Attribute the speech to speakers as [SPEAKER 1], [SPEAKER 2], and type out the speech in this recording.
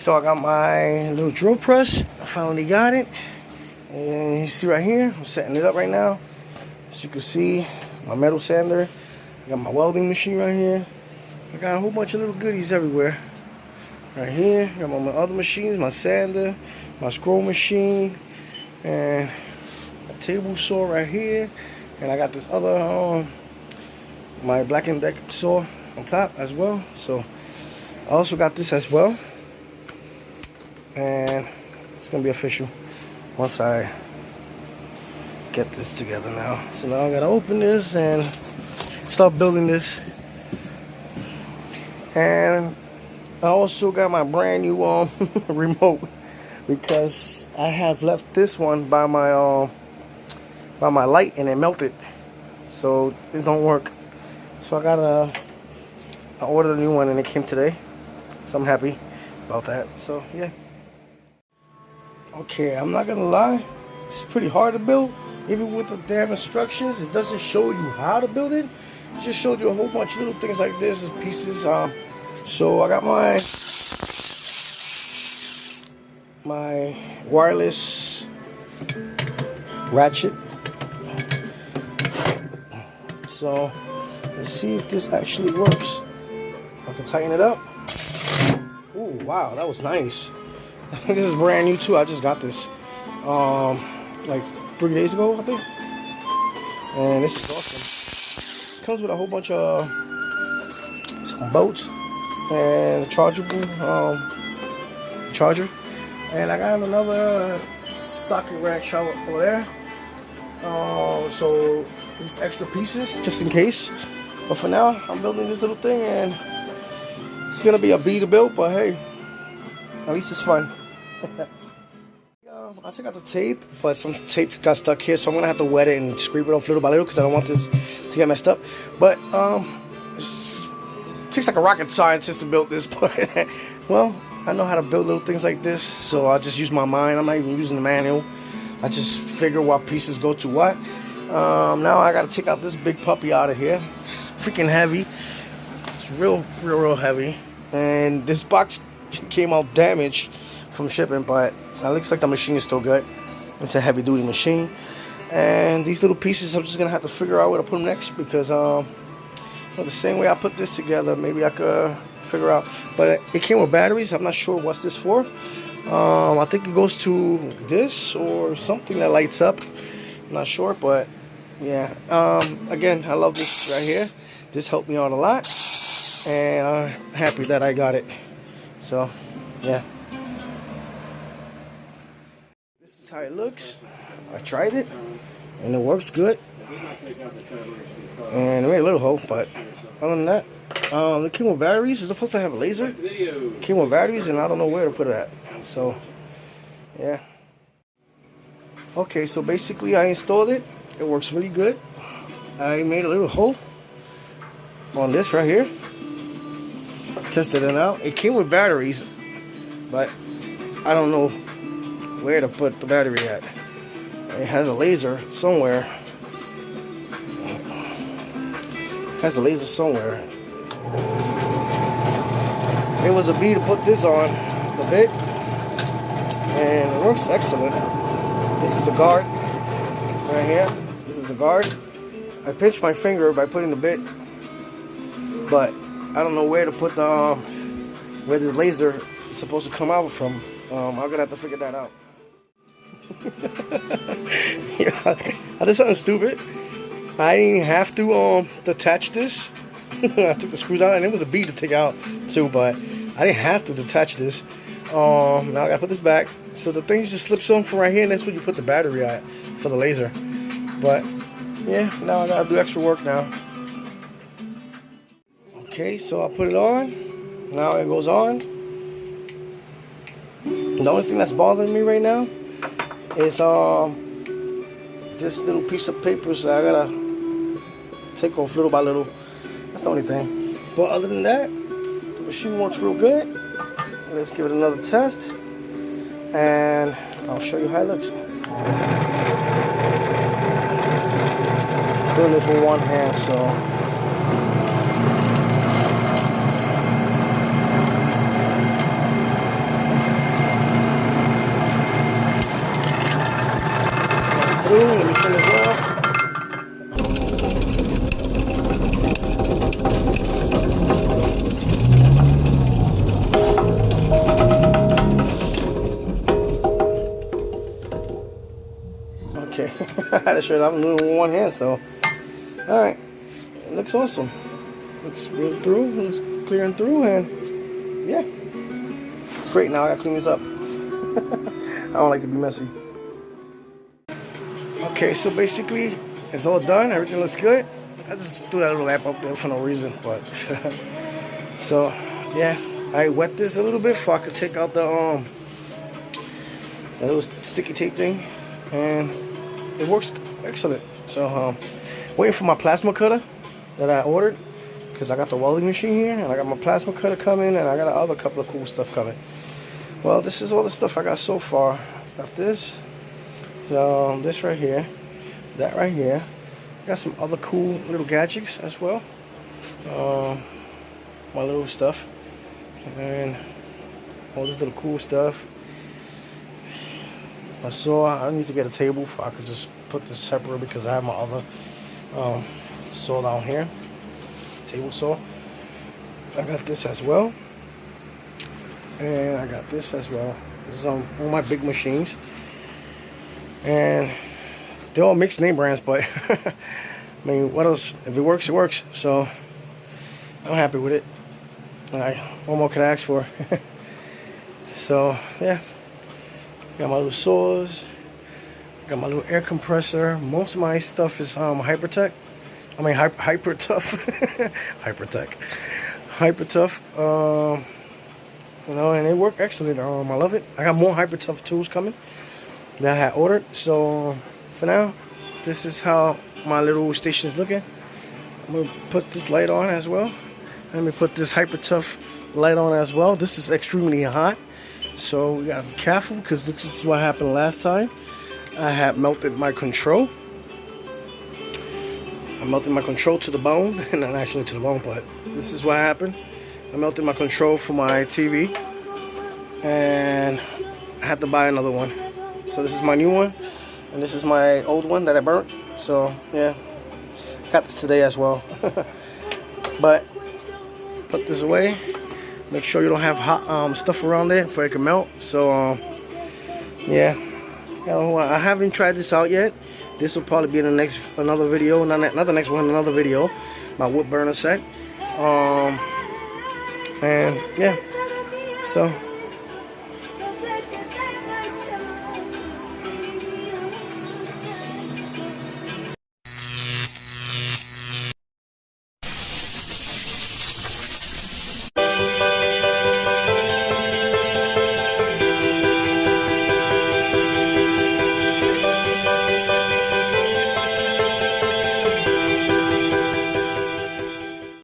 [SPEAKER 1] so I got my little drill press. I finally got it. And you see right here, I'm setting it up right now. As you can see, my metal sander. I got my welding machine right here. I got a whole bunch of little goodies everywhere. Right here, I got my other machines, my sander, my scroll machine, and a table saw right here. And I got this other, my Black & Decker saw on top as well. So I also got this as well. And it's gonna be official once I get this together now. So now I gotta open this and start building this. And I also got my brand new remote, because I have left this one by my light and it melted, so it don't work. So I ordered a new one and it came today, so I'm happy about that. So yeah. Okay, I'm not gonna lie, it's pretty hard to build. Even with the damn instructions, it doesn't show you how to build it. It just showed you a whole bunch of little things like this and pieces. So I got my wireless ratchet. So let's see if this actually works. I can tighten it up. Oh wow, that was nice. This is brand new too. I just got this like 3 days ago, I think. And this is awesome. It comes with a whole bunch of some bolts and a chargeable charger. And I got another socket rack over there. So it's extra pieces just in case. But for now, I'm building this little thing, and it's gonna be a B to build, but hey, at least it's fun. I took out the tape, but some tape got stuck here, so I'm gonna have to wet it and scrape it off little by little because I don't want this to get messed up. But it takes like a rocket scientist to build this, but well, I know how to build little things like this, so I'll just use my mind. I'm not even using the manual. I just figure what pieces go to what. Now I gotta take out this big puppy out of here. It's freaking heavy. It's real heavy. And this box came out damaged from shipping, but it looks like the machine is still good. It's a heavy duty machine. And these little pieces, I'm just gonna have to figure out where to put them next, because well, the same way I put this together, maybe I could figure out. But it came with batteries. I'm not sure what's this for. I think it goes to this or something that lights up. I'm not sure, but yeah. Again, I love this right here. This helped me out a lot, and I'm happy that I got it. So yeah. This is how it looks. I tried it, and it works good. And it made a little hole, but other than that, it came with batteries. It's supposed to have a laser. It came with batteries, and I don't know where to put it at. So, yeah. Okay, so basically I installed it. It works really good. I made a little hole on this right here. Tested it out. It came with batteries, but I don't know where to put the battery at. It has a laser somewhere. Has a laser somewhere. It was a B to put this on the bit, and it works excellent. This is the guard right here. This is the guard. I pinched my finger by putting the bit, but I don't know where to put the where this laser is supposed to come out from. I'm gonna have to figure that out. Yeah, I did something stupid. I didn't have to detach this. I took the screws out, and it was a B to take out too, but I didn't have to detach this. Now I gotta put this back. So the thing just slips on from right here, and that's where you put the battery at for the laser. But yeah, now I gotta do extra work now. Okay, so I put it on. Now it goes on. The only thing that's bothering me right now is this little piece of paper, so I gotta take off little by little. That's the only thing. But other than that, the machine works real good. Let's give it another test, and I'll show you how it looks. Doing this with one hand, so. I had to shred it out with one hand, so. Alright. It looks awesome. Looks real through, looks clear and through, and yeah. It's great. Now I gotta clean this up. I don't like to be messy. Okay, so basically, it's all done. Everything looks good. I just threw that little lamp up there for no reason, but so yeah, I wet this a little bit so I could take out the that little sticky tape thing, and it works excellent. So waiting for my plasma cutter that I ordered, because I got the welding machine here, and I got my plasma cutter coming, and I got another couple of cool stuff coming. Well, this is all the stuff I got so far. Got this, this right here, that right here. Got some other cool little gadgets as well. My little stuff, and all this little cool stuff. I saw I need to get a table so I could just put this separate, because I have my other saw down here, table saw. I got this as well, and I got this as well. This is on all my big machines, and they're all mixed name brands, but I mean, what else? If it works, it works. So I'm happy with it. What more could I ask for? So yeah, got my little saws, got my little air compressor. Most of my stuff is Hypertech. I mean Hyper Tough. Hypertech, Hyper Tough. You know, and they work excellent. I love it. I got more Hyper Tough tools coming that I had ordered. So for now, this is how my little station is looking. I'm gonna put this light on as well. Let me put this Hyper Tough light on as well. This is extremely hot, so we gotta be careful, because this is what happened last time. I had melted my control. I melted my control to the bone, not actually to the bone, but this is what happened. I melted my control for my TV, and I had to buy another one. So this is my new one, and this is my old one that I burnt. So yeah, I got this today as well. But put this away. Make sure you don't have hot stuff around there before it can melt. So yeah, I haven't tried this out yet. This will probably be in the another video, not the next one, another video. My wood burner set. And yeah, so